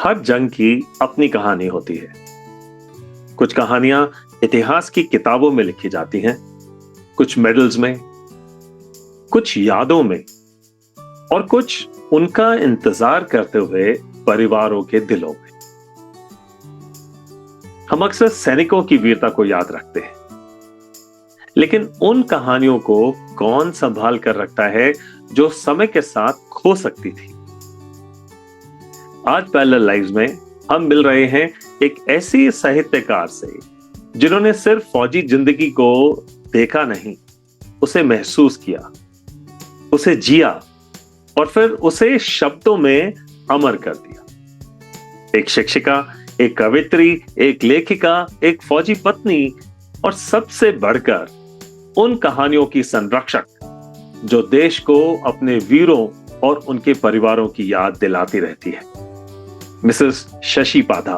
हर जंग की अपनी कहानी होती है। कुछ कहानियां इतिहास की किताबों में लिखी जाती हैं, कुछ मेडल्स में, कुछ यादों में और कुछ उनका इंतजार करते हुए परिवारों के दिलों में। हम अक्सर सैनिकों की वीरता को याद रखते हैं, लेकिन उन कहानियों को कौन संभाल कर रखता है जो समय के साथ खो सकती थी। आज पैरेलल लाइव्स में हम मिल रहे हैं एक ऐसी साहित्यकार से जिन्होंने सिर्फ फौजी जिंदगी को देखा नहीं, उसे महसूस किया, उसे जिया और फिर उसे शब्दों में अमर कर दिया। एक शिक्षिका, एक कवित्री, एक लेखिका, एक फौजी पत्नी और सबसे बढ़कर उन कहानियों की संरक्षक जो देश को अपने वीरों और उनके परिवारों की याद दिलाती रहती है। Mrs. Shashi Padha.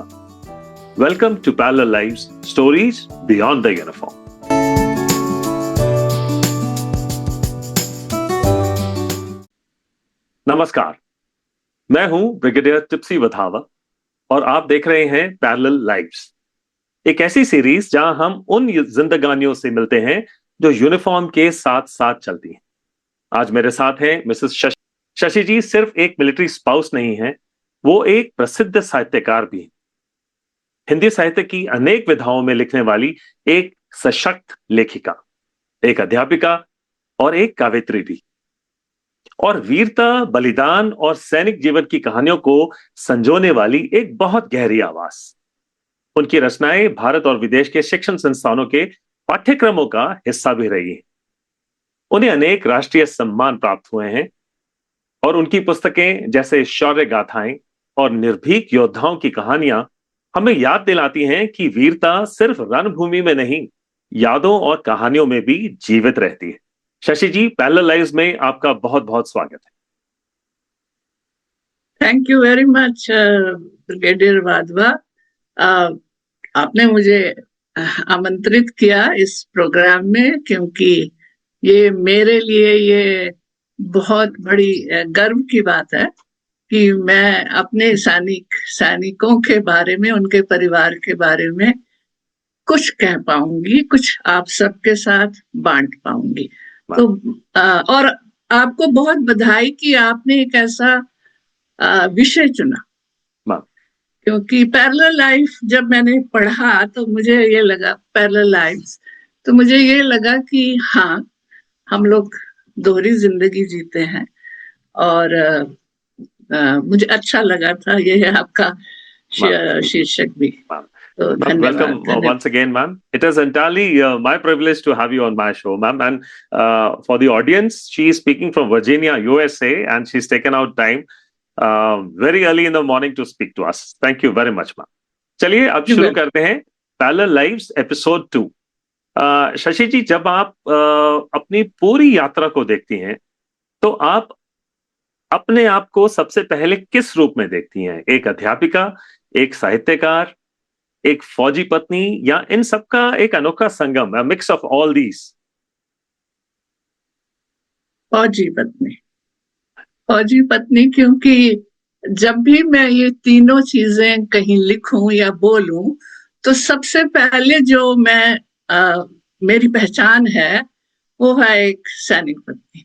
Welcome to Parallel Lives, Stories Beyond the Uniform. नमस्कार, मैं हूं ब्रिगेडियर टिप्सी वधावा और आप देख रहे हैं पैरेलल लाइव्स, एक ऐसी सीरीज जहां हम उन जिंदगानियों से मिलते हैं जो यूनिफॉर्म के साथ साथ चलती हैं। आज मेरे साथ हैं मिसेस शशि। शशि जी सिर्फ एक मिलिट्री स्पाउस नहीं है, वो एक प्रसिद्ध साहित्यकार भी है। हिंदी साहित्य की अनेक विधाओं में लिखने वाली एक सशक्त लेखिका, एक अध्यापिका और एक कवित्री भी। और वीरता, बलिदान और सैनिक जीवन की कहानियों को संजोने वाली एक बहुत गहरी आवाज। उनकी रचनाएं भारत और विदेश के शिक्षण संस्थानों के पाठ्यक्रमों का हिस्सा भी रही हैं। उन्हें अनेक राष्ट्रीय सम्मान प्राप्त हुए हैं और उनकी पुस्तकें जैसे शौर्य गाथाएं और निर्भीक योद्धाओं की कहानियां हमें याद दिलाती हैं कि वीरता सिर्फ रणभूमि में नहीं, यादों और कहानियों में भी जीवित रहती है। शशि जी, पैरेलल लाइव्स में आपका बहुत बहुत स्वागत है। Thank you very much brigadier Wadhwa. आपने मुझे आमंत्रित किया इस प्रोग्राम में, क्योंकि ये मेरे लिए ये बहुत बड़ी गर्व की बात है कि मैं अपने सैनिकों के बारे में, उनके परिवार के बारे में कुछ कह पाऊंगी, कुछ आप सबके साथ बांट पाऊंगी। तो और आपको बहुत बधाई कि आपने एक ऐसा विषय चुना, क्योंकि पैरेलल लाइफ जब मैंने पढ़ा तो मुझे ये लगा, पैरेलल लाइफ्स, तो मुझे ये लगा कि हाँ, हम लोग दोहरी जिंदगी जीते हैं। और मुझे अच्छा लगा था ये आपका शीर्षक भी। Welcome once again, ma'am. It is entirely my privilege to have you on my show, ma'am. And for the audience, she is speaking from Virginia, USA, and she's taken out time very early in the morning to speak to us. Thank you very much, ma'am. चलिए अब शुरू करते हैं parallel lives episode 2। Shashi जी, जब आप अपनी पूरी यात्रा को देखती हैं तो आप अपने आप को सबसे पहले किस रूप में देखती हैं? एक अध्यापिका, एक साहित्यकार, एक फौजी पत्नी, या इन सबका एक अनोखा संगम, a mix of all these? फौजी पत्नी, क्योंकि जब भी मैं ये तीनों चीजें कहीं लिखूं या बोलूं तो सबसे पहले जो मेरी पहचान है वो है एक सैनिक पत्नी,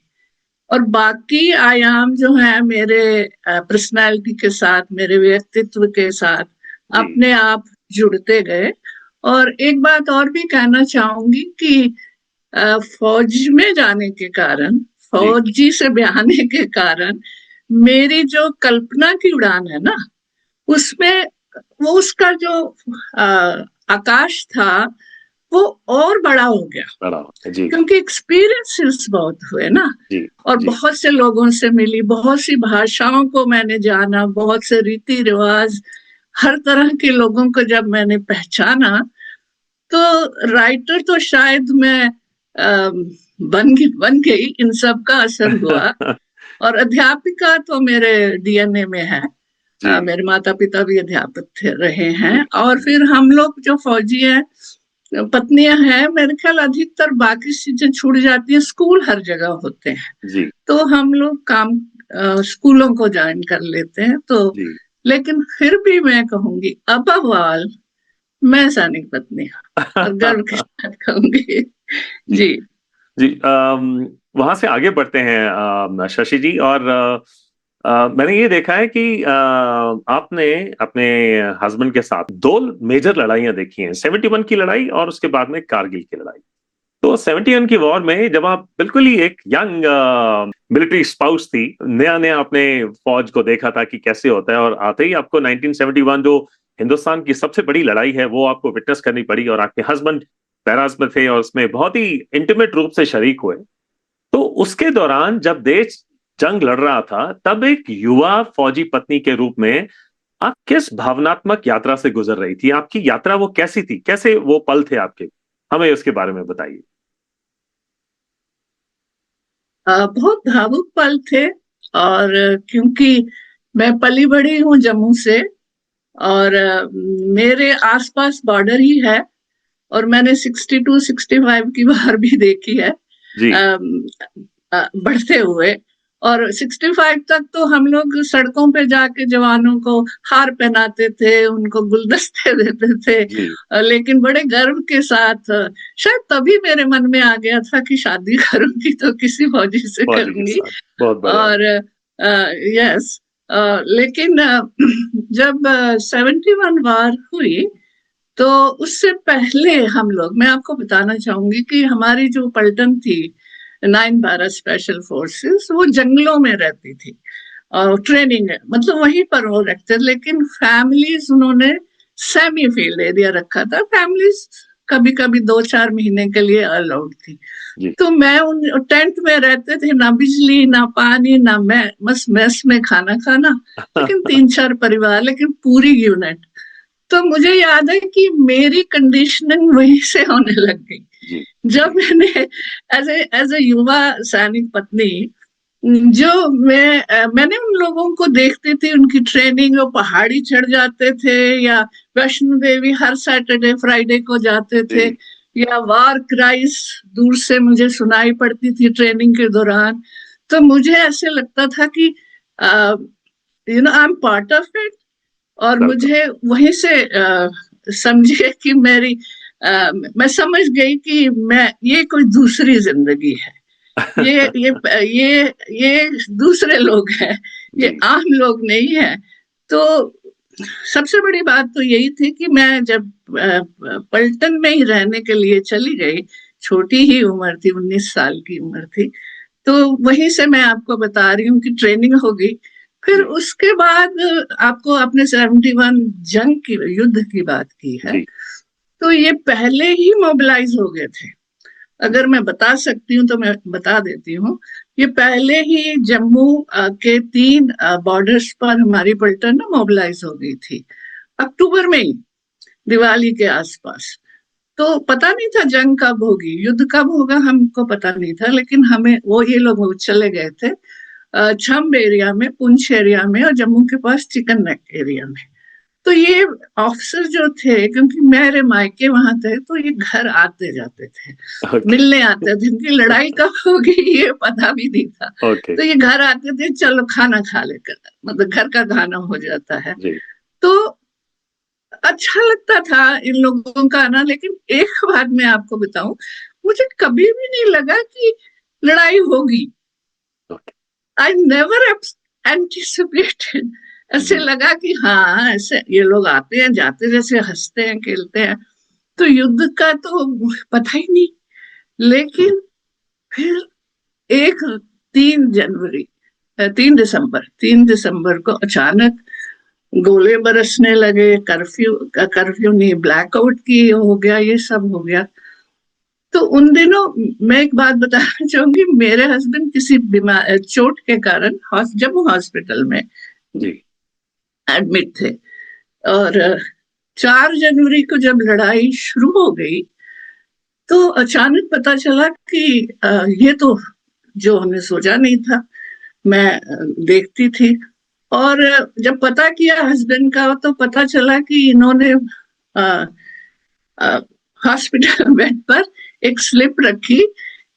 और बाकी आयाम जो है मेरे पर्सनालिटी के साथ, मेरे व्यक्तित्व के साथ अपने आप जुड़ते गए। और एक बात और भी कहना चाहूंगी कि फौज में जाने के कारण, फौजी से ब्याहने के कारण मेरी जो कल्पना की उड़ान है ना, उसमें वो उसका जो आकाश था वो और बड़ा हो गया, क्योंकि एक्सपीरियंसेस बहुत हुए ना। और बहुत से लोगों से मिली, बहुत सी भाषाओं को मैंने जाना, बहुत से रीति रिवाज, हर तरह के लोगों को जब मैंने पहचाना, तो राइटर तो शायद मैं बन गई, इन सब का असर हुआ। और अध्यापिका तो मेरे डीएनए में है, मेरे माता पिता भी अध्यापक रहे हैं। और फिर हम लोग जो फौजी हैं, पत्नियां हैं, मेरे ख्याल अधिकतर बाकी चीजें छूट जाती है, स्कूल हर जगह होते हैं, तो हम लोग काम स्कूलों को ज्वाइन कर लेते हैं। तो लेकिन फिर भी मैं कहूंगी अबव ऑल मैं सैनिक पत्नी हूँ और गर्व के साथ कहूंगी। जी जी। जी। वहां से आगे बढ़ते हैं शशि जी। और मैंने ये देखा है कि आपने अपने हस्बैंड के साथ दो मेजर लड़ाइयां देखी हैं, 71 की लड़ाई और उसके बाद में कारगिल की लड़ाई। तो 71 की वॉर में जब आप बिल्कुल ही एक यंग मिलिट्री स्पाउस थी, नया नया आपने फौज को देखा था कि कैसे होता है, और आते ही आपको 1971 जो हिंदुस्तान की सबसे बड़ी लड़ाई है वो आपको विटनेस करनी पड़ी, और आपके हस्बैंड पैरास में थे और उसमें बहुत ही इंटीमेट रूप से शरीक हुए। तो उसके दौरान जब देश जंग लड़ रहा था, तब एक युवा फौजी पत्नी के रूप में आप किस भावनात्मक यात्रा से गुजर रही थी? आपकी यात्रा वो कैसी थी? कैसे वो पल थे आपके? हमें उसके बारे में बताइए। बहुत भावुक पल थे। और क्योंकि मैं पली बड़ी हूँ जम्मू से, और मेरे आसपास बॉर्डर ही है, और मैंने 62 65 की बार भी देखी है जी बढ़ते हुए। और 65 तक तो हम लोग सड़कों पे जाके जवानों को हार पहनाते थे, उनको गुलदस्ते देते थे। जी। लेकिन बड़े गर्व के साथ, शायद तभी मेरे मन में आ गया था कि शादी करूंगी तो किसी फौजी से फौजी के करूंगी। साथ बहुत बढ़िया। और यस, लेकिन जब 71 वार हुई, तो उससे पहले हम लोग, मैं आपको बताना चाहूंगी कि हमारी जो पलटन थी 9 12 स्पेशल फोर्सेस, वो जंगलों में रहती थी और ट्रेनिंग है मतलब वहीं पर वो रखते, लेकिन फैमिलीज उन्होंने सेमी फील्ड एरिया रखा था। फैमिलीज कभी कभी 2 4 महीने के लिए अलाउड थी। जी तो मैं उन टेंट में रहते थे, ना बिजली ना पानी ना, मैं बस मेस में खाना खाना, लेकिन 3 4 परिवार, लेकिन पूरी यूनिट। तो मुझे याद है कि मेरी कंडीशनिंग वहीं से होने लग गई। जी जब जी मैंने एज ए युवा सैनिक पत्नी, जो मैंने उन लोगों को देखती थी, उनकी ट्रेनिंग, वो पहाड़ी चढ़ जाते थे, या वैष्णो देवी हर सैटरडे फ्राइडे को जाते थे, जी या वार क्राइस दूर से मुझे सुनाई पड़ती थी ट्रेनिंग के दौरान। तो मुझे ऐसे लगता था कि I am part of it. और बिल्कुल। मुझे वहीं से समझिए कि मैं समझ गई कि मैं, ये कोई दूसरी जिंदगी है, ये ये ये दूसरे लोग हैं, ये जी आम लोग नहीं है। तो सबसे बड़ी बात तो यही थी कि मैं जब पलटन में ही रहने के लिए चली गई, छोटी ही उम्र थी, 19 साल की उम्र थी। तो वहीं से मैं आपको बता रही हूँ कि ट्रेनिंग होगी। फिर जी उसके बाद आपको आपने 71 जंग की, युद्ध की बात की है, जी तो ये पहले ही मोबिलाइज हो गए थे। अगर मैं बता सकती हूँ तो मैं बता देती हूँ। ये पहले ही जम्मू के 3 बॉर्डर्स पर हमारी पलटन ना मोबिलाइज हो गई थी, अक्टूबर में ही, दिवाली के आसपास। तो पता नहीं था जंग कब होगी, युद्ध कब होगा, हमको पता नहीं था, लेकिन हमें वो, ये लोग चले गए थे छम्ब एरिया में, पुंछ एरिया में, और जम्मू के पास चिकन नेक एरिया में। तो ये ऑफिसर जो थे, क्योंकि मेरे मायके वहां थे, तो ये घर आते जाते थे, ओके मिलने आते थे, उनकी लड़ाई कब होगी ये पता भी नहीं था। ओके। तो ये घर आते थे, चलो खाना खा लेकर, मतलब घर का खाना हो जाता है। जी तो अच्छा लगता था इन लोगों का आना। लेकिन एक बात मैं आपको बताऊं, मुझे कभी भी नहीं लगा कि लड़ाई होगी। ओके। I never anticipated. ऐसे जी लगा कि हाँ, ऐसे ये लोग आते हैं जाते, जैसे हंसते हैं खेलते हैं, तो युद्ध का तो पता ही नहीं। लेकिन फिर एक 3 जनवरी, 3 दिसंबर को अचानक गोले बरसने लगे, कर्फ्यू, कर्फ्यू नहीं, ब्लैकआउट की हो गया, ये सब हो गया। तो उन दिनों मैं एक बात बताना चाहूंगी, मेरे हस्बैंड किसी बीमार चोट के कारण जम्मू हॉस्पिटल में जी एडमिट थे। और 4 जनवरी को जब लड़ाई शुरू हो गई, तो अचानक पता चला कि ये तो जो हमने सोचा नहीं था। मैं देखती थी, और जब पता किया हस्बैंड का, तो पता चला कि इन्होंने हॉस्पिटल बेड पर एक स्लिप रखी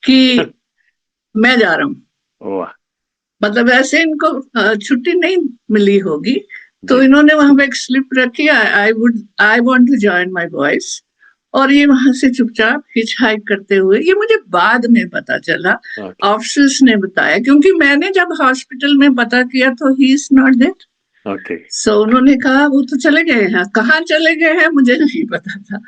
कि मैं जा रहा हूँ। वाह। मतलब ऐसे इनको छुट्टी नहीं मिली होगी, तो इन्होंने वहां पे एक स्लिप रखी, I want to join my boys, और ये वहां से चुपचाप हिचहाइक करते हुए, ये मुझे बाद में पता चला, ओके ऑफिसर्स ने बताया, क्योंकि मैंने जब हॉस्पिटल में पता किया तो he is not there. Okay so उन्होंने कहा वो तो चले गए हैं, कहाँ चले गए हैं मुझे नहीं पता था,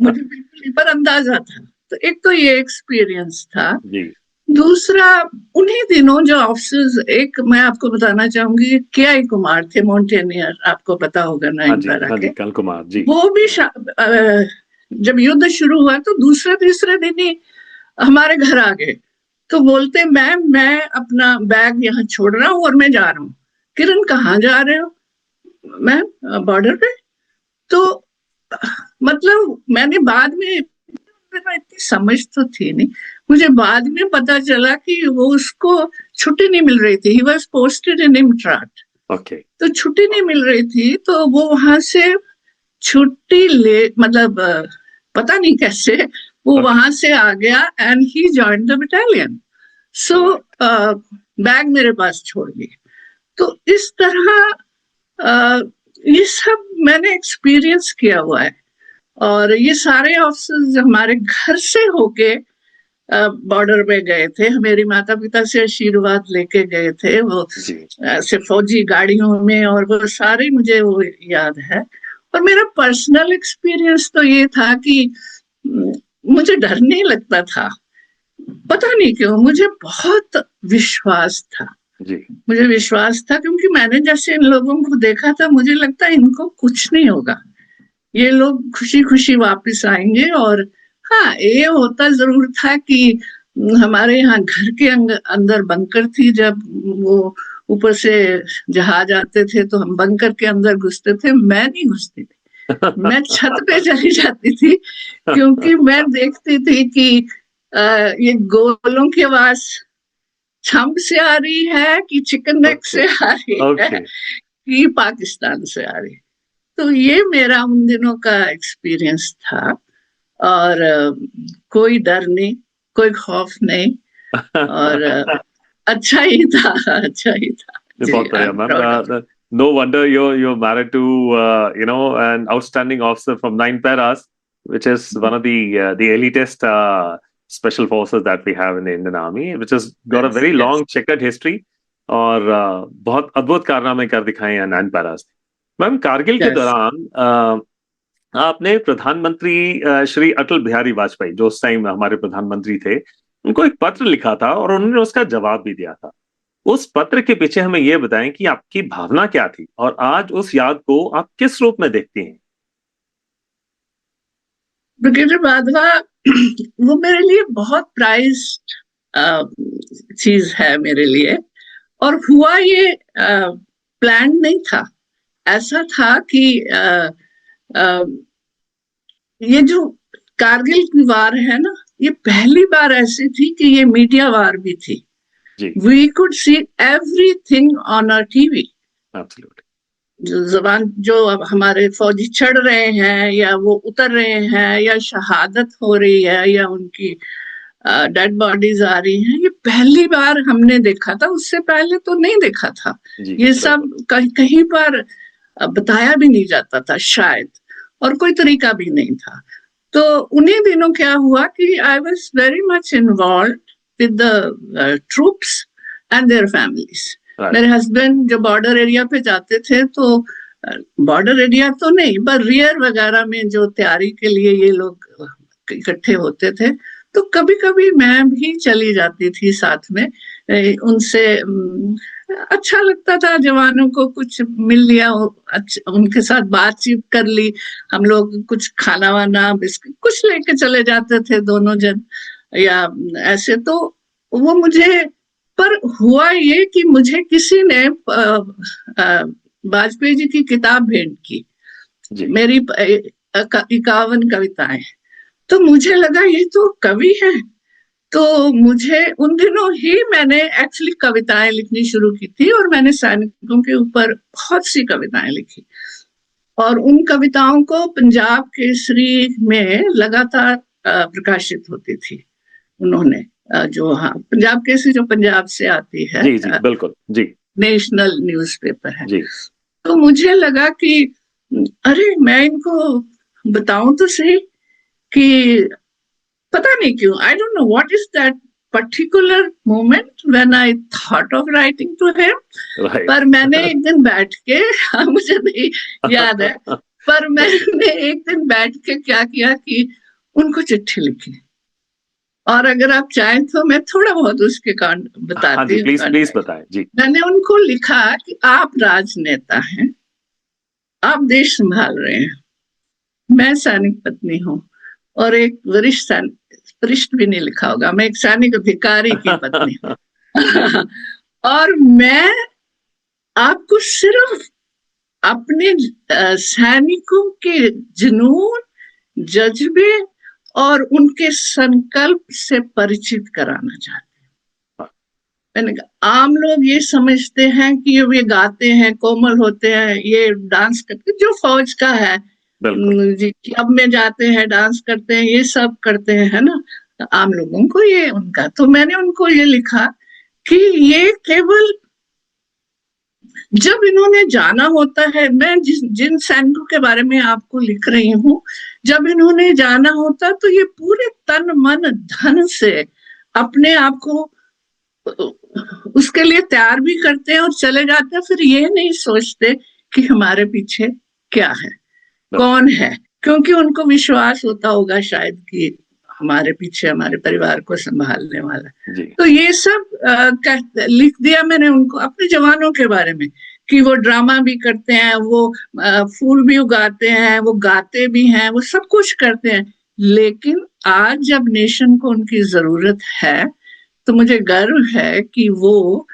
मुझे बिल्कुल नहीं, पर अंदाजा था। तो एक तो ये एक्सपीरियंस था। जी दूसरा, उन्हीं दिनों जो ऑफिसर्स, एक मैं आपको बताना चाहूंगी, के.आई. कुमार थे, माउंटेनियर, आपको पता होगा, हाँ नाइन जी पैरा हाँ के। जी कल कुमार जी। वो भी जब युद्ध शुरू हुआ तो दूसरे तीसरे दिन ही हमारे घर आ गए। तो बोलते, मैम मैं अपना बैग यहाँ छोड़ रहा हूँ और मैं जा रहा हूँ। किरण कहाँ जा रहे हो? मैम बॉर्डर पे। तो मतलब मैंने बाद में, इतनी समझ तो थी नहीं, मुझे बाद में पता चला कि वो, उसको छुट्टी नहीं मिल रही थी, ही वॉज पोस्टेड इन इमट्राट। ओके तो छुट्टी नहीं मिल रही थी, तो वो वहां से छुट्टी ले, मतलब पता नहीं कैसे वो ओके वहां से आ गया, and he join the battalion. So bag मेरे पास छोड़ दी। तो इस तरह ये सब मैंने एक्सपीरियंस किया हुआ है। और ये सारे ऑफिसर्स हमारे घर से होके बॉर्डर पे गए थे, मेरी माता पिता से आशीर्वाद लेके गए थे, वो जी ऐसे फौजी गाड़ियों में, और वो सारे मुझे वो याद है। और मेरा पर्सनल एक्सपीरियंस तो ये था कि मुझे डर नहीं लगता था, पता नहीं क्यों, मुझे बहुत विश्वास था। जी मुझे विश्वास था क्योंकि मैंने जैसे इन लोगों को देखा था, मुझे लगता है इनको कुछ नहीं होगा, ये लोग खुशी खुशी वापस आएंगे। और हाँ, ये होता जरूर था कि हमारे यहाँ घर के अंदर बंकर थी, जब वो ऊपर से जहाज आते थे तो हम बंकर के अंदर घुसते थे। मैं नहीं घुसती थी, मैं छत पे चली जाती थी, क्योंकि मैं देखती थी कि ये गोलों की आवाज छंब से आ रही है कि चिकन नेक ओके से आ रही है ओके कि पाकिस्तान से आ रही है। तो ये मेरा उन दिनों का एक्सपीरियंस था। और कोई डर नहीं, कोई खौफ नहीं, और अच्छा ही था, अच्छा ही था जी। बहुत आई बढ़िया am ma'am. Proud of. No wonder you're married to an outstanding officer from 9 paras, which is one of the elitist special forces that we have in the Indian Army, which has got a yes very yes long checkered history और बहुत अद्भुत कारनामे कर दिखाए हैं 9 paras। Ma'am Kargil के yes. दौरान आपने प्रधानमंत्री श्री अटल बिहारी वाजपेयी, जो उस टाइम हमारे प्रधानमंत्री थे, उनको एक पत्र लिखा था और उन्होंने उसका जवाब भी दिया था। उस पत्र के पीछे हमें यह बताएं कि आपकी भावना क्या थी और आज उस याद को आप किस रूप में देखती हैं। ब्रिगेडियर बाधवा वो मेरे लिए बहुत प्राइज चीज है मेरे लिए। और हुआ ये प्लान नहीं था, ऐसा था कि अ, ये जो कारगिल की वार है ना, ये पहली बार ऐसी थी कि ये मीडिया वार भी थी। जी we could see everything on our TV. Absolutely जवान जो अब हमारे फौजी चढ़ रहे हैं या वो उतर रहे हैं या शहादत हो रही है या उनकी डेड बॉडीज आ रही हैं, ये पहली बार हमने देखा था, उससे पहले तो नहीं देखा था। जी ये सब बिल्कुल कहीं पर बताया भी नहीं जाता था शायद, और कोई तरीका भी नहीं था। तो उन्हीं दिनों क्या हुआ कि I was very much involve with the troops and their families. Right मेरे हस्बैंड जो बॉर्डर एरिया पे जाते थे, तो बॉर्डर एरिया तो नहीं पर रियर वगैरह में जो तैयारी के लिए ये लोग इकट्ठे होते थे, तो कभी कभी मैं भी चली जाती थी साथ में उनसे। अच्छा लगता था, जवानों को कुछ मिल लिया, उनके साथ बातचीत कर ली, हम लोग कुछ खाना वाना बिस्किट कुछ लेके चले जाते थे दोनों जन, या ऐसे। तो वो मुझे, पर हुआ ये कि मुझे किसी ने वाजपेयी जी की किताब भेंट की, जी मेरी 51 कविताएं। तो मुझे लगा ये तो कवि है। तो मुझे उन दिनों ही मैंने एक्चुअली कविताएं लिखनी शुरू की थी, और मैंने सैनिकों के ऊपर बहुत सी कविताएं लिखी, और उन कविताओं को पंजाब केसरी में लगातार प्रकाशित होती थी। उन्होंने जो, हाँ, पंजाब केसरी जो पंजाब से आती है, जी जी बिल्कुल जी नेशनल न्यूज़पेपर है। जी तो मुझे लगा कि अरे मैं इनको बताऊं तो सही कि पता नहीं क्यों, I don't know what is that particular moment when I thought of writing to him. Right. पर मैंने एक दिन बैठ के मुझे नहीं याद है, पर मैंने एक दिन बैठ के क्या किया कि उनको चिट्ठी लिखी। और अगर आप चाहें तो मैं थोड़ा बहुत उसके कांड हाँ बताती जी, हूँ। प्लीज बताएं जी। मैंने उनको लिखा कि आप राजनेता हैं, आप देश संभाल रहे हैं, मैं सैनिक पत्नी हूँ और एक वरिष्ठ सैनिक, वरिष्ठ भी नहीं लिखा होगा, मैं एक सैनिक अधिकारी की पत्नी हूँ और मैं आपको सिर्फ अपने सैनिकों के जुनून, जज्बे और उनके संकल्प से परिचित कराना चाहती हूँ। मैंने कहा आम लोग ये समझते हैं कि ये गाते हैं, कोमल होते हैं, ये डांस करते, जो फौज का है जी, क्लब में जाते हैं, डांस करते हैं, ये सब करते हैं, है ना, आम लोगों को ये उनका। तो मैंने उनको ये लिखा कि ये केवल जब इन्होंने जाना होता है, मैं जिन सैनिकों के बारे में आपको लिख रही हूँ, जब इन्होंने जाना होता तो ये पूरे तन मन धन से अपने आप को उसके लिए तैयार भी करते हैं और चले जाते हैं, फिर ये नहीं सोचते कि हमारे पीछे क्या है, कौन है, क्योंकि उनको विश्वास होता होगा शायद कि हमारे पीछे हमारे परिवार को संभालने वाला। तो ये सब लिख दिया मैंने उनको अपने जवानों के बारे में कि वो ड्रामा भी करते हैं, वो फूल भी उगाते हैं, वो गाते भी हैं, वो सब कुछ करते हैं, लेकिन आज जब नेशन को उनकी जरूरत है तो मुझे गर्व है कि वो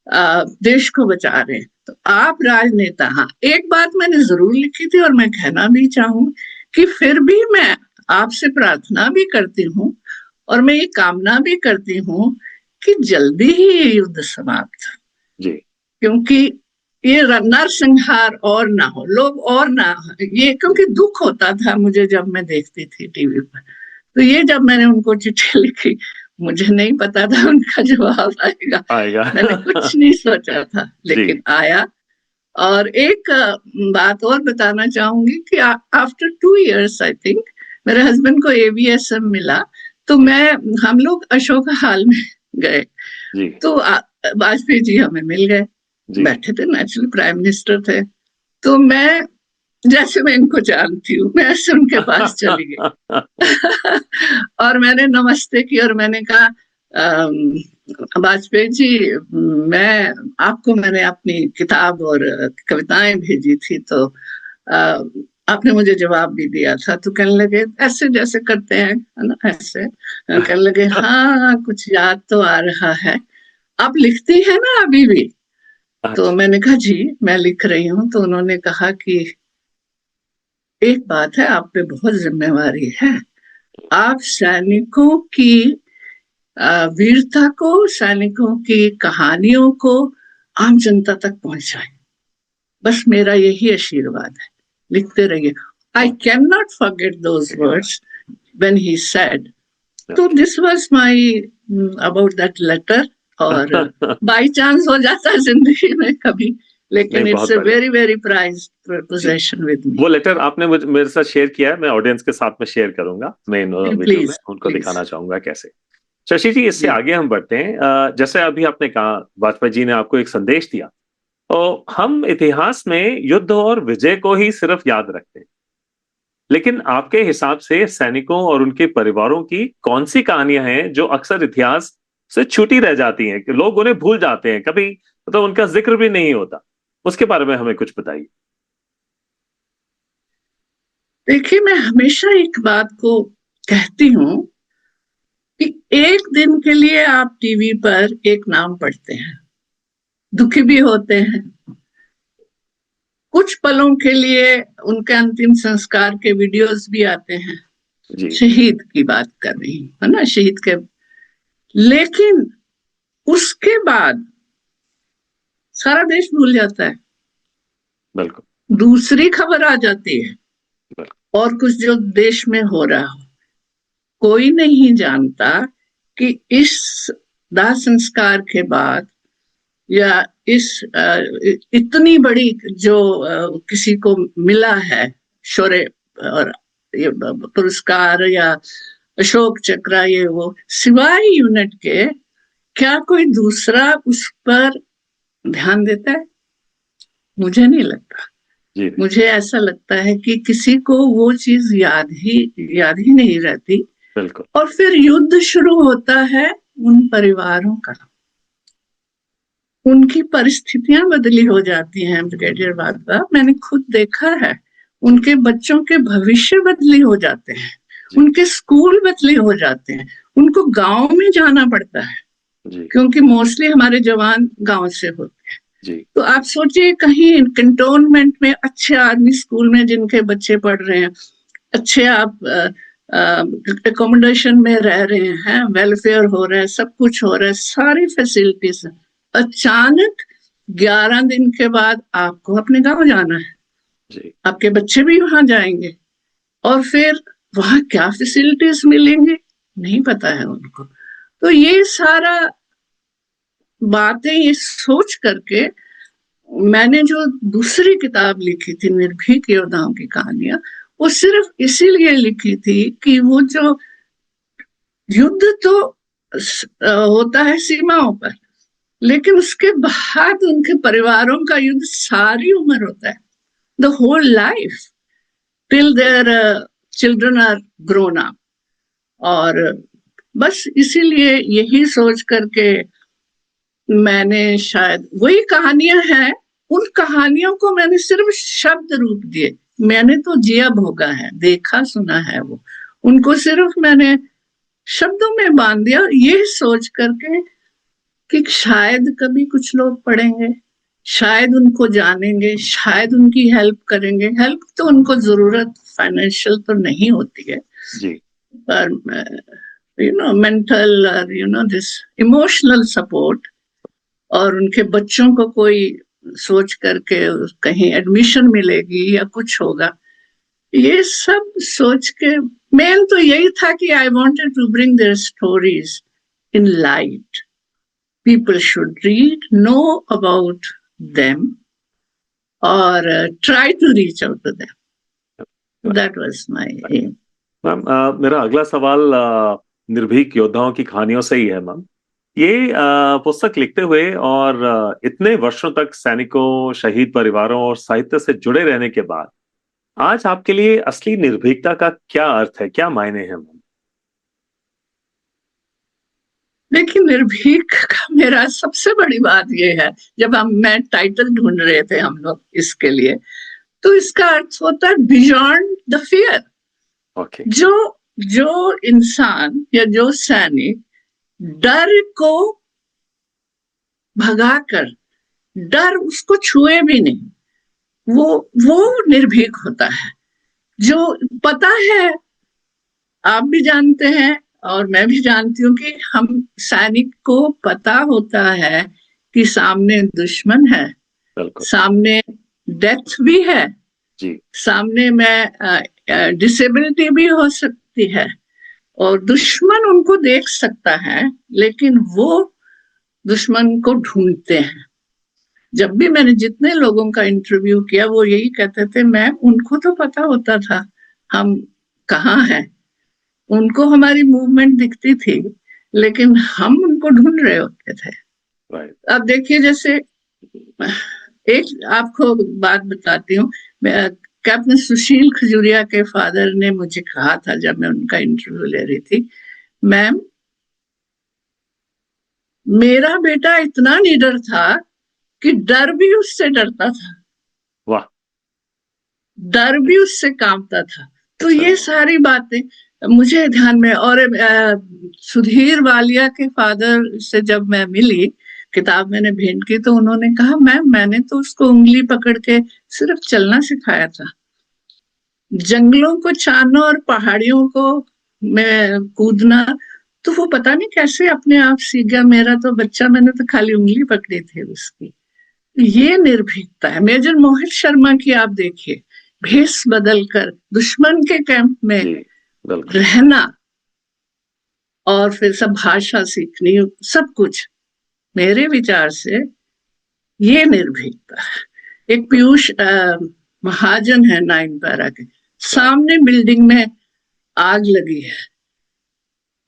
देश को बचा रहे हैं। तो आप राजनेता, हाँ एक बात मैंने जरूर लिखी थी और मैं कहना भी चाहूँ कि फिर भी मैं आपसे प्रार्थना भी करती हूँ और मैं ये कामना भी करती हूँ कि जल्दी ही ये युद्ध समाप्त जी, क्योंकि ये नरसंहार और ना हो, लोग और ना ये, क्योंकि दुख होता था मुझे जब मैं देखती थी टीवी पर। तो ये जब मैंने उनको चिट्ठी लिखी, मुझे नहीं पता था उनका जवाब आएगा। मैंने कुछ नहीं सोचा था, लेकिन आया। और एक बात और बताना चाहूंगी कि आफ्टर 2 years आई थिंक मेरे हस्बैंड को AVSM मिला, तो हम लोग अशोका हॉल में गए, तो वाजपेयी जी हमें मिल गए, बैठे थे, नेचुरली प्राइम मिनिस्टर थे। तो मैं जैसे मैं इनको जानती हूँ, मैं ऐसे उनके पास चली गई और मैंने नमस्ते की और मैंने कहा वाजपेयी जी, मैंने अपनी किताब और कविताएं भेजी थी, तो आपने मुझे जवाब भी दिया था। तो कहने लगे ऐसे जैसे करते हैं, है ना, ऐसे कहने लगे हाँ कुछ याद तो आ रहा है, आप लिखती है ना अभी भी? तो मैंने कहा जी मैं लिख रही हूँ। तो उन्होंने कहा कि एक बात है, आप पे बहुत जिम्मेवारी है, आप सैनिकों की वीरता को, सैनिकों की कहानियों को आम जनता तक पहुंचाएं, बस मेरा यही आशीर्वाद है, लिखते रहिए। I can not forget those words when he said. तो this was my about that letter. और बाई चांस हो जाता है जिंदगी में कभी, लेकिन it's a very very prized position with me. वो लेटर आपने मेरे साथ शेयर किया है, मैं ऑडियंस के साथ में शेयर करूंगा, मैं वीडियो में उनको दिखाना चाहूंगा कैसे। शशि जी, इससे आगे हम बढ़ते हैं। जैसे अभी आपने कहा वाजपेयी जी ने आपको एक संदेश दिया, तो हम इतिहास में युद्ध और विजय को ही सिर्फ याद रखते हैं, लेकिन आपके हिसाब से सैनिकों और उनके परिवारों की कौन सी कहानियां हैं जो अक्सर इतिहास से छूटी रह जाती हैं, कि लोग उन्हें भूल जाते हैं, कभी मतलब उनका जिक्र भी नहीं होता, उसके बारे में हमें कुछ बताइए। देखिए, मैं हमेशा एक बात को कहती हूँ कि एक दिन के लिए आप टीवी पर एक नाम पढ़ते हैं, दुखी भी होते हैं, कुछ पलों के लिए उनके अंतिम संस्कार के वीडियोस भी आते हैं, शहीद की बात कर रही हूँ, है ना, शहीद के, लेकिन उसके बाद सारा देश भूल जाता है, बिल्कुल दूसरी खबर आ जाती है और कुछ जो देश में हो रहा हो। कोई नहीं जानता कि इस दाह संस्कार के बाद या इतनी बड़ी जो किसी को मिला है शौर्य और ये पुरस्कार या अशोक चक्र, ये वो, सिवाय यूनिट के क्या कोई दूसरा उस पर ध्यान देता है? मुझे नहीं लगता। जी मुझे ऐसा लगता है कि किसी को वो चीज याद ही नहीं रहती। बिल्कुल। और फिर युद्ध शुरू होता है उन परिवारों का, उनकी परिस्थितियां बदली हो जाती हैं ब्रिगेडियर वाधवा, मैंने खुद देखा है। उनके बच्चों के भविष्य बदली हो जाते हैं, उनके स्कूल बदली हो जाते हैं, उनको गांव में जाना पड़ता है क्योंकि मोस्टली हमारे जवान गांव से होते हैं। तो आप सोचिए कहीं कंटोनमेंट में अच्छे आर्मी स्कूल में जिनके बच्चे पढ़ रहे हैं, अच्छे आप एकोमोडेशन में रह रहे हैं, वेलफेयर हो रहा है, सब कुछ हो रहा है, सारी फैसिलिटीज है, अचानक 11 दिन के बाद आपको अपने गांव जाना है, आपके बच्चे भी वहां जाएंगे और फिर वहां क्या फैसिलिटीज मिलेंगे नहीं पता है उनको। तो ये सारा बातें ये सोच करके मैंने जो दूसरी किताब लिखी थी निर्भीक योद्धाओं की कहानियां, वो सिर्फ इसीलिए लिखी थी कि वो जो युद्ध तो होता है सीमाओं पर, लेकिन उसके बाद उनके परिवारों का युद्ध सारी उम्र होता है, the whole life till their children are grown up. और बस इसीलिए यही सोच करके मैंने शायद वही कहानियां हैं, उन कहानियों को मैंने सिर्फ शब्द रूप दिए, मैंने तो जिया भोगा है, देखा सुना है, वो उनको सिर्फ मैंने शब्दों में बांध दिया, ये सोच करके कि शायद कभी कुछ लोग पढ़ेंगे, शायद उनको जानेंगे, शायद उनकी हेल्प करेंगे। हेल्प तो उनको जरूरत फाइनेंशियल तो नहीं होती है जी, पर मेंटल और दिस इमोशनल सपोर्ट, और उनके बच्चों को कोई सोच करके कहीं एडमिशन मिलेगी या कुछ होगा, ये सब सोच के मेन तो यही था कि I wanted to bring their stories in light, people should read, know about them, or try to reach out to them. That was my aim. Ma'am मेरा अगला सवाल निर्भीक योद्धाओं की कहानियों से ही है। मैम ये पुस्तक लिखते हुए और इतने वर्षों तक सैनिकों, शहीद परिवारों और साहित्य से जुड़े रहने के बाद आज आपके लिए असली निर्भीकता का क्या अर्थ है, क्या मायने हैं? मैम देखिए, निर्भीक का मेरा सबसे बड़ी बात ये है, जब मैं टाइटल ढूंढ रहे थे हम लोग इसके लिए, तो इसका अर्थ होता है बियॉन्ड द फियर। जो इंसान या जो सैनिक डर को भगाकर, डर उसको छुए भी नहीं, वो निर्भीक होता है। जो पता है, आप भी जानते हैं और मैं भी जानती हूँ कि हम सैनिक को पता होता है कि सामने दुश्मन है, सामने डेथ भी है जी, सामने में डिसेबिलिटी भी हो सकती है, और दुश्मन उनको देख सकता है, लेकिन वो दुश्मन को ढूंढते हैं। जब भी मैंने जितने लोगों का इंटरव्यू किया, वो यही कहते थे, मैम उनको तो पता होता था हम कहाँ हैं, उनको हमारी मूवमेंट दिखती थी, लेकिन हम उनको ढूंढ रहे होते थे। अब देखिए, जैसे एक आपको बात बताती हूँ, कैप्टन सुशील खजूरिया के फादर ने मुझे कहा था जब मैं उनका इंटरव्यू ले रही थी, मैम मेरा बेटा इतना निडर था कि डर भी उससे डरता था, वाह, डर भी उससे कांपता था। तो ये सारी बातें मुझे ध्यान में, और सुधीर वालिया के फादर से जब मैं मिली, किताब मैंने भेंट की, तो उन्होंने कहा, मैम मैंने तो उसको उंगली पकड़ के सिर्फ चलना सिखाया था, जंगलों को छानना और पहाड़ियों को में कूदना तो वो पता नहीं कैसे अपने आप सीख गया। मेरा तो बच्चा, मैंने तो खाली उंगली पकड़ी थी उसकी। ये निर्भीकता है। मेजर मोहित शर्मा की आप देखिए, भेष बदलकर दुश्मन के कैंप में रहना और फिर सब भाषा सीखनी, सब कुछ मेरे विचार से ये निर्भीकता है। एक पीयूष महाजन है 9 पैरा के, सामने बिल्डिंग में आग लगी है,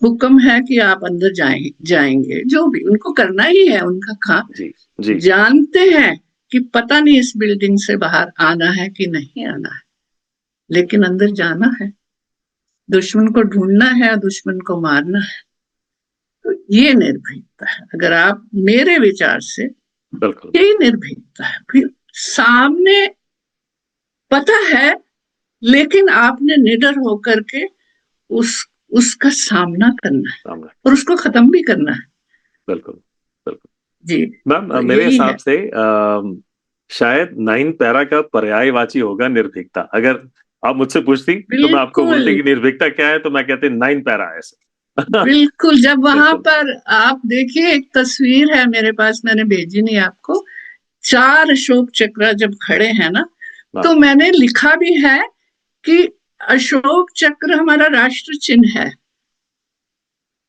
हुक्म है कि आप अंदर जाएंगे, जो भी उनको करना ही है, उनका काम। जी जी जानते हैं कि पता नहीं इस बिल्डिंग से बाहर आना है कि नहीं आना है, लेकिन अंदर जाना है, दुश्मन को ढूंढना है, दुश्मन को मारना है। तो ये निर्भीकता है। अगर आप मेरे विचार से, बिल्कुल यही निर्भीकता है। फिर सामने पता है, लेकिन आपने निडर होकर के उसका सामना करना है सामने, और उसको खत्म भी करना है। बिल्कुल बिल्कुल। जी, मैम तो मेरे यही हिसाब है। से शायद 9 पैरा का पर्यायवाची होगा निर्भीकता। अगर आप मुझसे पूछती तो मैं आपको बिल्कुल, बोलती कि निर्भीकता क्या है, तो मैं कहते 9 पैरा ऐसे। बिल्कुल। जब वहां बिल्कुल। पर आप देखिए, एक तस्वीर है मेरे पास, मैंने भेजी नहीं आपको, 4 अशोक चक्र जब खड़े हैं ना, तो हाँ, मैंने लिखा भी है कि अशोक चक्र हमारा राष्ट्र चिन्ह है।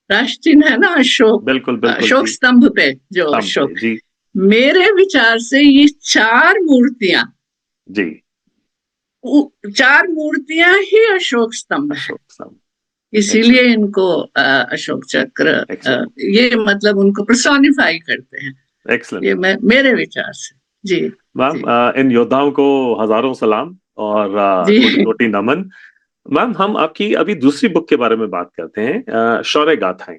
राष्ट्र चिन्ह है ना अशोक, बिल्कुल बिल्कुल अशोक जी। स्तंभ पे जो स्तंभ पे अशोक। जी। मेरे विचार से ये 4 मूर्तियां, जी। 4 मूर्तियां ही अशोक स्तंभ है। अशोक स्तंभ। इसीलिए एक्सेलेंट इनको अशोक चक्र, एक्सेलेंट ये मतलब उनको पर्सोनिफाई करते हैं। एक्सेलेंट। ये मेरे विचार से। जी मैम जी इन योद्धाओं को हजारों सलाम और जी। कोटि कोटि नमन। मैम हम आपकी अभी दूसरी बुक के बारे में बात करते हैं, शौर्य गाथाएं।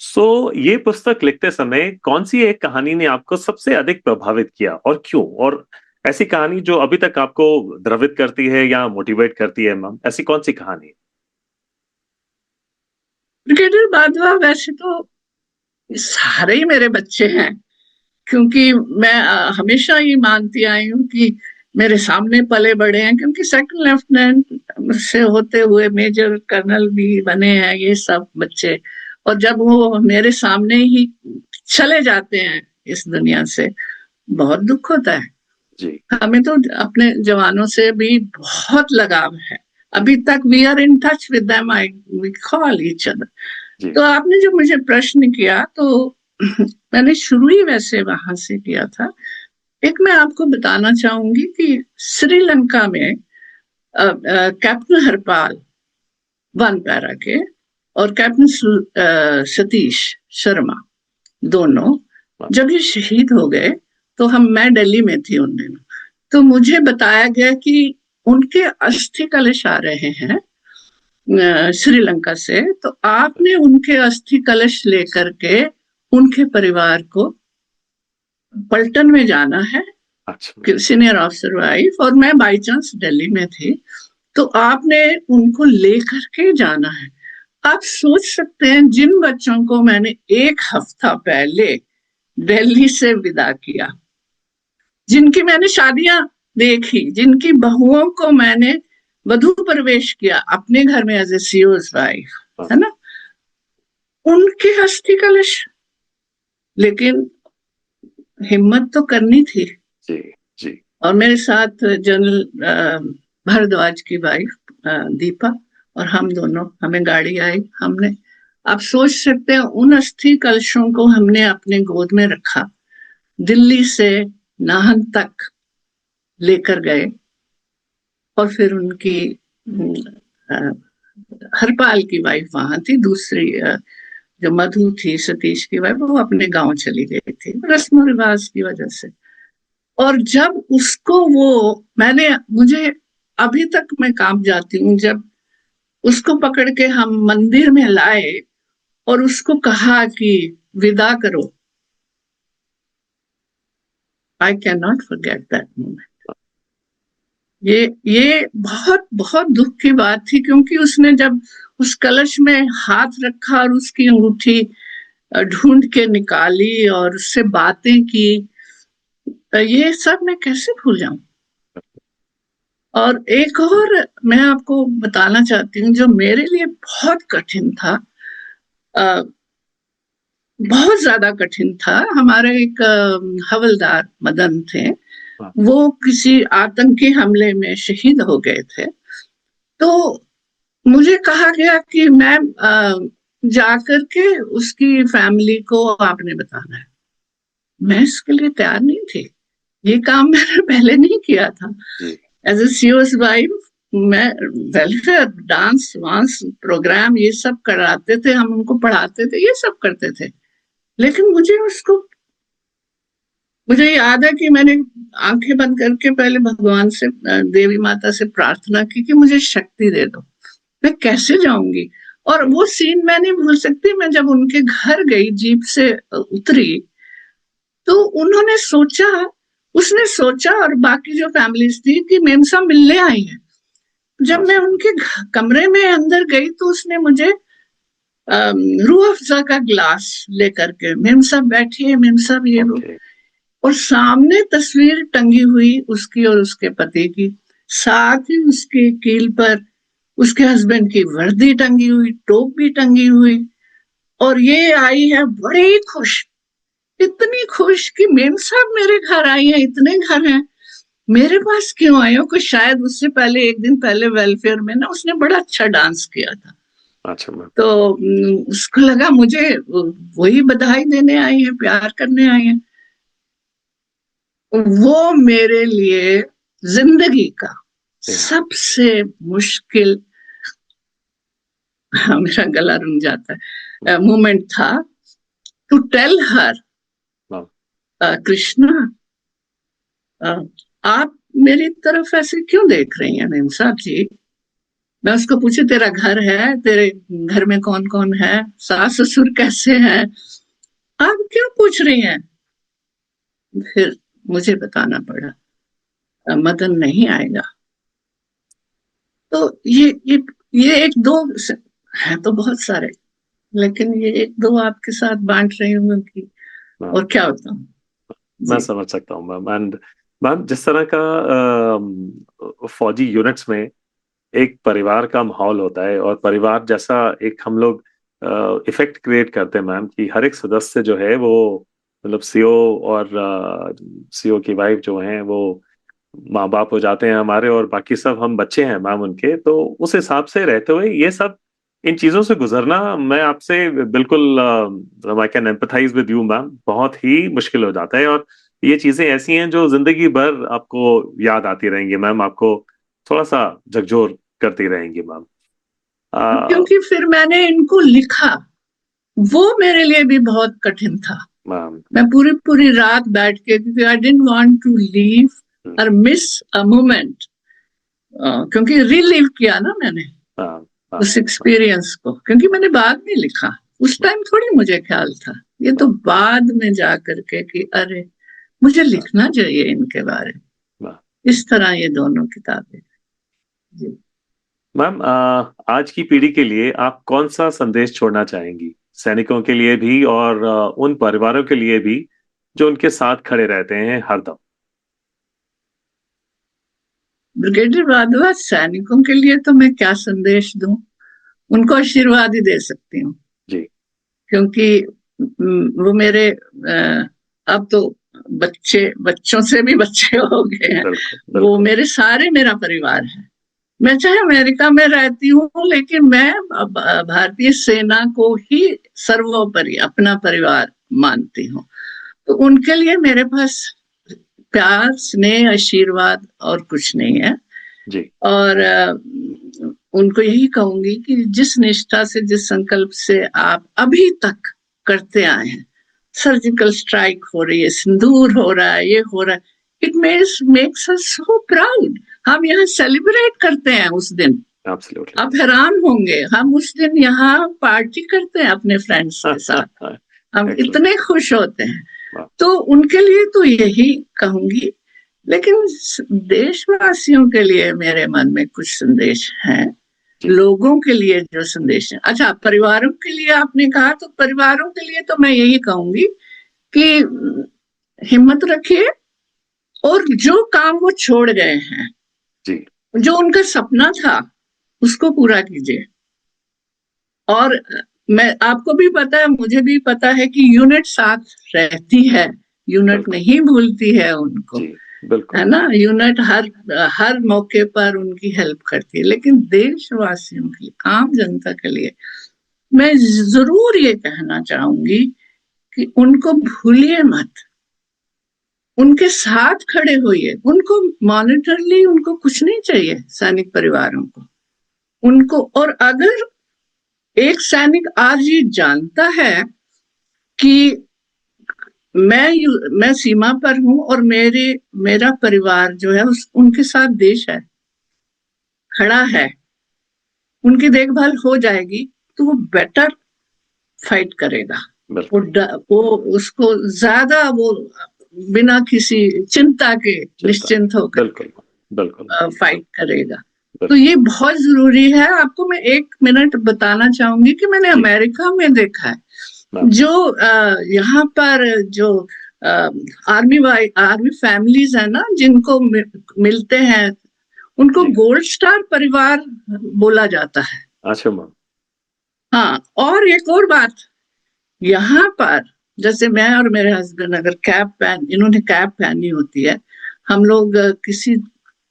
सो ये पुस्तक लिखते समय कौन सी एक कहानी ने आपको सबसे अधिक प्रभावित किया और क्यों? और ऐसी कहानी जो अभी तक आपको द्रवित करती है या मोटिवेट करती है, मैम ऐसी कौन सी कहानी है? ब्रिगेडियर बाजवा वैसे तो सारे ही मेरे बच्चे हैं, क्योंकि मैं हमेशा ये मानती आई हूँ कि मेरे सामने पले बड़े हैं, क्योंकि सेकंड लेफ्टिनेंट से होते हुए मेजर कर्नल भी बने हैं ये सब बच्चे। और जब वो मेरे सामने ही चले जाते हैं इस दुनिया से, बहुत दुख होता है। जी हमें तो अपने जवानों से भी बहुत लगाव है। अभी तक we are in touch with them, I we call each other. जी। तो आपने जो मुझे प्रश्न किया, तो मैंने शुरू ही वैसे वहां से किया था। एक मैं आपको बताना चाहूंगी कि श्रीलंका में कैप्टन हरपाल 1 पैरा के और कैप्टन सतीश शर्मा दोनों जब ये शहीद हो गए, तो मैं दिल्ली में थी उन दिनों। तो मुझे बताया गया कि उनके अस्थि कलश आ रहे हैं श्रीलंका से, तो आपने उनके अस्थि कलश लेकर के उनके परिवार को पलटन में जाना है। अच्छा। सीनियर ऑफिसर वाइफ और मैं बाई चांस दिल्ली में थी, तो आपने उनको लेकर के जाना है। आप सोच सकते हैं, जिन बच्चों को मैंने 1 हफ्ता पहले दिल्ली से विदा किया, जिनकी मैंने शादियां देखी, जिनकी बहुओं को मैंने वधू प्रवेश किया अपने घर में एज ए सीओज वाइफ, हाँ, है ना, उनके अस्थि कलश। लेकिन हिम्मत तो करनी थी। जी जी और मेरे साथ जनरल भारद्वाज की वाइफ दीपा, और हम दोनों, हमें गाड़ी आई, हमने, आप सोच सकते हैं, उन अस्थि कलशों को हमने अपने गोद में रखा, दिल्ली से नाहन तक लेकर गए। और फिर उनकी हरपाल की वाइफ वहां थी, दूसरी जो मधु थी सतीश की वाइफ, वो अपने गांव चली गई थी रस्म रिवाज की वजह से। और जब उसको वो, मैंने, मुझे अभी तक मैं काम जाती हूँ, जब उसको पकड़ के हम मंदिर में लाए और उसको कहा कि विदा करो, आई can not forget that moment. ये बहुत बहुत दुख की बात थी, क्योंकि उसने जब उस कलश में हाथ रखा और उसकी अंगूठी ढूंढ के निकाली और उससे बातें की, ये सब मैं कैसे भूल जाऊं। और एक और मैं आपको बताना चाहती हूँ, जो मेरे लिए बहुत कठिन था, बहुत ज्यादा कठिन था। हमारे एक हवलदार मदन थे, हाँ। वो किसी आतंकी हमले में शहीद हो गए थे। तो मुझे कहा गया कि मैम जाकर के उसकी फैमिली को आपने बताना है, मैं इसके लिए तैयार नहीं थी। ये काम मैंने पहले नहीं किया था। एज ए सीईओ's वाइफ मैं वेलफेयर, डांस वांस प्रोग्राम ये सब कराते थे, हम उनको पढ़ाते थे, ये सब करते थे। लेकिन मुझे याद है कि मैंने आंखें बंद करके पहले भगवान से, देवी माता से प्रार्थना की कि मुझे शक्ति दे दो, मैं कैसे जाऊंगी। और वो सीन मैं नहीं भूल सकती। मैं जब उनके घर गई, जीप से उतरी, तो उसने सोचा और बाकी जो फैमिलीज थी कि मेम साहब मिलने आई हैं। जब मैं उनके कमरे में अंदर गई तो उसने मुझे रूह अफ़ज़ा का ग्लास लेकर के, मेम साहब बैठिए, मेम साहब ये वो, और सामने तस्वीर टंगी हुई उसकी और उसके पति की, साथ ही उसके कील पर उसके हस्बैंड की वर्दी टंगी हुई, टोप भी टंगी हुई। और ये आई है बड़ी खुश, इतनी खुश कि मेम साहब मेरे घर आई हैं, इतने घर हैं, मेरे पास क्यों आए हो? कि शायद उससे पहले, एक दिन पहले वेलफेयर में ना उसने बड़ा अच्छा डांस किया था। अच्छा। तो उसको लगा मुझे वही बधाई देने आई है, प्यार करने आई है। वो मेरे लिए जिंदगी का सबसे मुश्किल, मेरा गला रुंध जाता है, मोमेंट था टू टेल हर, कृष्णा आप मेरी तरफ ऐसे क्यों देख रही हैं मेम साहब जी? मैं उसको पूछी तेरा घर है, तेरे घर में कौन कौन है, सास ससुर कैसे हैं, आप क्यों पूछ रही हैं? फिर मुझे बताना पड़ा, मदन नहीं आएगा। तो ये एक दो है तो बहुत सारे, लेकिन ये एक दो आपके साथ बांट रही हूँ कि और क्या होता हूँ। मैं समझ सकता हूँ मैम। एंड मैम, जिस तरह का फौजी यूनिट्स में एक परिवार का माहौल होता है, और परिवार जैसा एक हम लोग इफेक्ट क्रिएट करते हैं मैम, कि हर एक सदस्य जो है वो, मतलब सीओ और सीओ की वाइफ जो हैं वो माँ बाप हो जाते हैं हमारे, और बाकी सब हम बच्चे हैं मैम उनके। तो उस हिसाब से रहते हुए ये सब इन चीजों से गुजरना, मैं आपसे बिल्कुल I can empathize with you ma'am, बहुत ही मुश्किल हो जाता है। और ये चीजें ऐसी हैं जो जिंदगी भर आपको याद आती रहेंगी मैम, आपको थोड़ा सा झकझोर करती रहेंगी मैम। क्योंकि फिर मैंने इनको लिखा, वो मेरे लिए भी बहुत कठिन था मैम। मैं पूरी रात बैठ के, क्योंकि I didn't want to leave और मिस अ मोमेंट, क्योंकि रिलीव किया ना मैंने उस एक्सपीरियंस को, क्योंकि मैंने बाद में लिखा, उस टाइम थोड़ी मुझे ख्याल था, ये तो बाद में जा करके कि अरे मुझे लिखना चाहिए इनके बारे में। इस तरह ये दोनों किताबें। जी मैम, आज की पीढ़ी के लिए आप कौन सा संदेश छोड़ना चाहेंगी, सैनिकों के लिए भी और उन परिवारों के लिए भी जो उनके साथ खड़े रहते हैं हरदम? ब्रिगेडियर राघव, सैनिकों के लिए तो मैं क्या संदेश दूं, उनको आशीर्वाद ही दे सकती हूँ जी, क्योंकि वो मेरे अब तो बच्चों से भी बच्चे हो गए हैं। वो मेरे सारे, मेरा परिवार है। मैं चाहे अमेरिका में रहती हूँ, लेकिन मैं भारतीय सेना को ही सर्वोपरि अपना परिवार मानती हूँ। तो उनके लिए मेरे पास प्यार, स्नेह, आशीर्वाद और कुछ नहीं है जी। और उनको यही कहूंगी कि जिस निष्ठा से, जिस संकल्प से आप अभी तक करते आए हैं, सर्जिकल स्ट्राइक हो रही है, सिंदूर हो रहा है, ये हो रहा है, it makes us so proud. हम यहाँ सेलिब्रेट करते हैं उस दिन। Absolutely. आप हैरान होंगे, हम उस दिन यहाँ पार्टी करते हैं अपने फ्रेंड्स के साथ। हम इतने खुश होते हैं। तो उनके लिए तो यही कहूंगी, लेकिन देशवासियों के लिए मेरे मन में कुछ संदेश हैं, लोगों के लिए जो संदेश है। अच्छा, परिवारों के लिए आपने कहा, तो परिवारों के लिए तो मैं यही कहूंगी कि हिम्मत रखिए और जो काम वो छोड़ गए हैं जी, जो उनका सपना था, उसको पूरा कीजिए। और मैं, आपको भी पता है, मुझे भी पता है कि यूनिट साथ रहती है, यूनिट नहीं भूलती है उनको, है ना। यूनिट हर मौके पर उनकी हेल्प करती है। लेकिन देशवासियों के लिए, आम जनता के लिए मैं जरूर ये कहना चाहूंगी कि उनको भूलिए मत, उनके साथ खड़े होइए। उनको मॉनिटरली उनको कुछ नहीं चाहिए, सैनिक परिवारों को, उनको। और अगर एक सैनिक आज ये जानता है कि मैं सीमा पर हूं और मेरा परिवार जो है उनके साथ देश है, खड़ा है, उनकी देखभाल हो जाएगी, तो वो बेटर फाइट करेगा। वो उसको ज्यादा वो बिना किसी चिंता के निश्चिंत होकर फाइट करेगा। तो ये बहुत जरूरी है। आपको मैं 1 मिनट बताना चाहूंगी कि मैंने अमेरिका में देखा है, जो यहाँ पर जो आर्मी फैमिलीज है ना, जिनको मिलते हैं, उनको गोल्ड स्टार परिवार बोला जाता है। अच्छा मैम। हाँ, और एक और बात, यहाँ पर जैसे मैं और मेरे हस्बैंड अगर इन्होंने कैप पहनी होती है, हम लोग किसी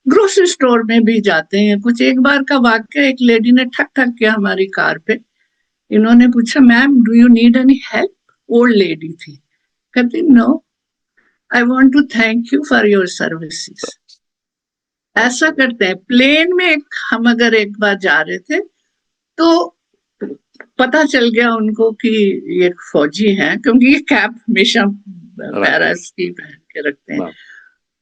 ग्रोसरी स्टोर में भी जाते हैं, कुछ एक बार का वाक्य, एक लेडी ने ठक ठक किया हमारी कार पे। इन्होंने पूछा, ma'am do you need any help? Old lady थी, कहती no, I want to thank you for your services. ऐसा करते हैं। प्लेन में हम अगर एक बार जा रहे थे तो पता चल गया उनको कि ये फौजी हैं, क्योंकि ये कैप हमेशा पैरास की पहन के रखते हैं।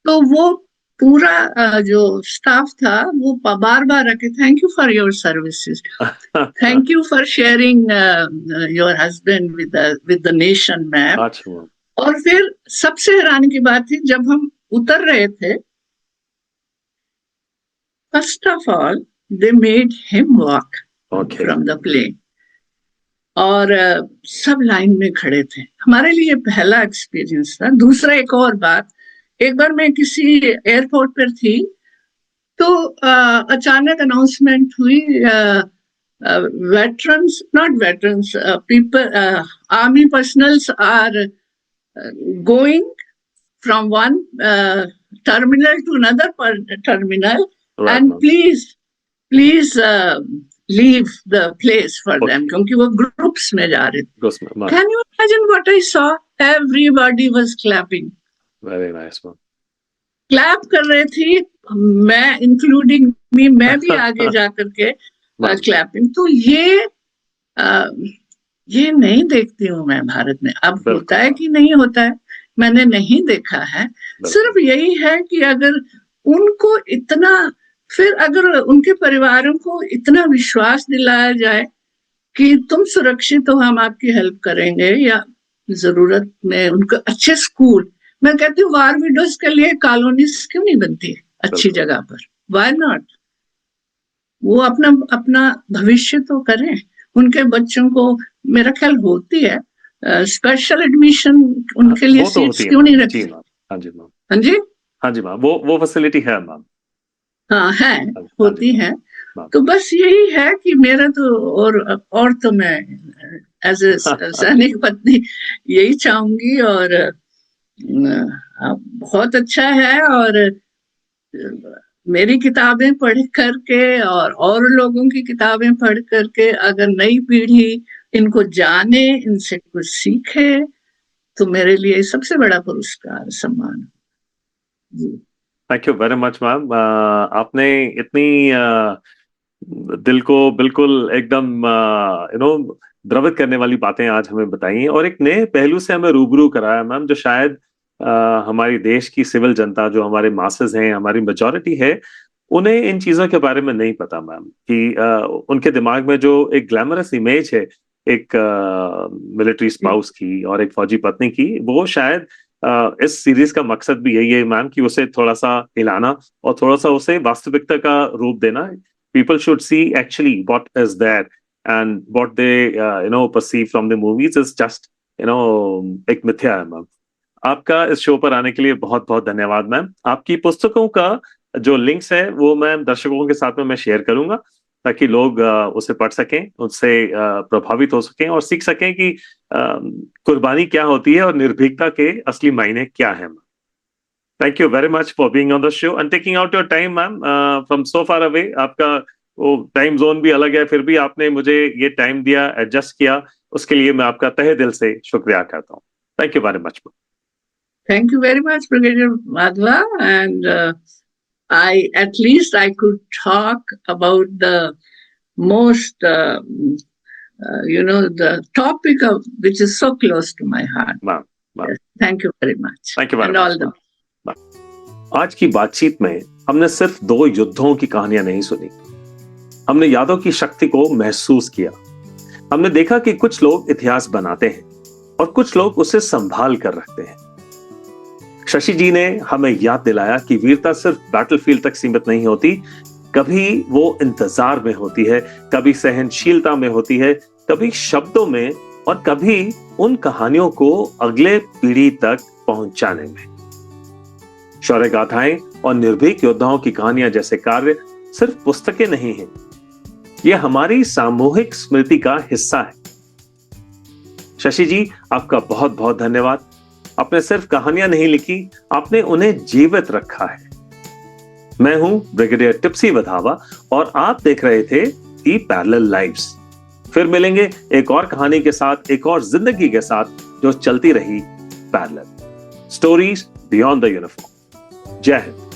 तो वो पूरा जो स्टाफ था वो बार बार रखे, thank you for your services, thank you for sharing your husband with the nation ma'am. और फिर सबसे हैरानी की बात थी, जब हम उतर रहे थे, first of all they made him walk from the plane, और सब लाइन में खड़े थे। हमारे लिए पहला एक्सपीरियंस था। दूसरा, एक और बात, एक बार मैं किसी एयरपोर्ट पर थी, तो अचानक अनाउंसमेंट हुई, veterans, not veterans, people, army personnels are going from one terminal to another terminal, and please leave the place for them, क्योंकि वो ग्रुप्स में जा रहे थे। Can you imagine what I saw? Everybody was clapping. Very nice one. Clap कर रहे थी, मैं इंक्लूडिंग मी, मैं भी आगे जा करके क्लैपिंग। तो ये नहीं देखती हूँ मैं भारत में। अब होता है कि नहीं होता है, मैंने नहीं देखा है। सिर्फ यही है कि अगर उनको इतना, फिर अगर उनके परिवारों को इतना विश्वास दिलाया जाए कि तुम सुरक्षित हो, हम आपकी हेल्प करेंगे, या जरूरत में उनको अच्छे स्कूल, मैं कहती हूँ वार विडोज के लिए कॉलोनीज क्यों नहीं बनती अच्छी जगह पर? Why not? वो अपना भविष्य तो करें, उनके बच्चों को, मेरा ख्याल होती है स्पेशल एडमिशन उनके लिए सीट्स क्यों नहीं रखती? हाँ जी मैम। हाँ जी, हाँ जी मैम, वो फैसिलिटी है मैम। हाँ है, होती है। तो बस यही है कि मेरा तो, और तो मैं एज ए सैनिक पत्नी यही चाहूंगी। और बहुत अच्छा है, और मेरी किताबें पढ़ करके और लोगों की किताबें पढ़ करके अगर नई पीढ़ी इनको जाने, इनसे कुछ सीखे, तो मेरे लिए सबसे बड़ा पुरस्कार, सम्मान। जी, thank you very much ma'am. आपने इतनी दिल को बिल्कुल एकदम द्रवित करने वाली बातें आज हमें बताई, और एक नए पहलू से हमें रूबरू कराया मैम, जो शायद हमारी देश की सिविल जनता, जो हमारे मासेस हैं, हमारी मेजॉरिटी है, उन्हें इन चीजों के बारे में नहीं पता मैम। कि उनके दिमाग में जो एक ग्लैमरस इमेज है एक मिलिट्री स्पाउस की और एक फौजी पत्नी की, वो शायद इस सीरीज का मकसद भी यही है मैम, कि उसे थोड़ा सा हिलाना और थोड़ा सा उसे वास्तविकता का रूप देना। People should see actually what is there, and what they perceive from the movies is just एक मिथ्या है मैम। आपका इस शो पर आने के लिए बहुत बहुत धन्यवाद मैम। आपकी पुस्तकों का जो लिंक्स है वो मैं दर्शकों के साथ में मैं शेयर करूंगा, ताकि लोग उसे पढ़ सकें, उससे प्रभावित हो सकें और सीख सकें कि कुर्बानी क्या होती है और निर्भीकता के असली मायने क्या है। Thank you very much for being on the show and taking out your time ma'am from so far away. आपका वो टाइम जोन भी अलग है, फिर भी आपने मुझे ये टाइम दिया, एडजस्ट किया, उसके लिए मैं आपका तहे दिल से शुक्रिया करता हूँ। Thank you very much. Thank you very much, Brigadier Madhva. And at least I could talk about the most, the topic of which is so close to my heart. Wow. Yes, thank you very much. Thank you very and much. all the आज की बातचीत में हमने सिर्फ 2 युद्धों की कहानियां नहीं सुनी, हमने यादों की शक्ति को महसूस किया। हमने देखा कि कुछ लोग इतिहास बनाते हैं और कुछ लोग उसे संभाल कर रखते हैं। शशि जी ने हमें याद दिलाया कि वीरता सिर्फ बैटलफील्ड तक सीमित नहीं होती, कभी वो इंतजार में होती है, कभी सहनशीलता में होती है, कभी शब्दों में और कभी उन कहानियों को अगले पीढ़ी तक पहुंचाने में। शौर्य गाथाएं और निर्भीक योद्धाओं की कहानियां जैसे कार्य सिर्फ पुस्तकें नहीं हैं, ये हमारी सामूहिक स्मृति का हिस्सा है। शशि जी, आपका बहुत बहुत धन्यवाद। आपने सिर्फ कहानियां नहीं लिखी, आपने उन्हें जीवित रखा है। मैं हूं ब्रिगेडियर टिप्सी वधावा और आप देख रहे थे दी पैरेलल लाइव्स। फिर मिलेंगे एक और कहानी के साथ, एक और जिंदगी के साथ जो चलती रही parallel. Stories beyond the uniform. जय हिंद।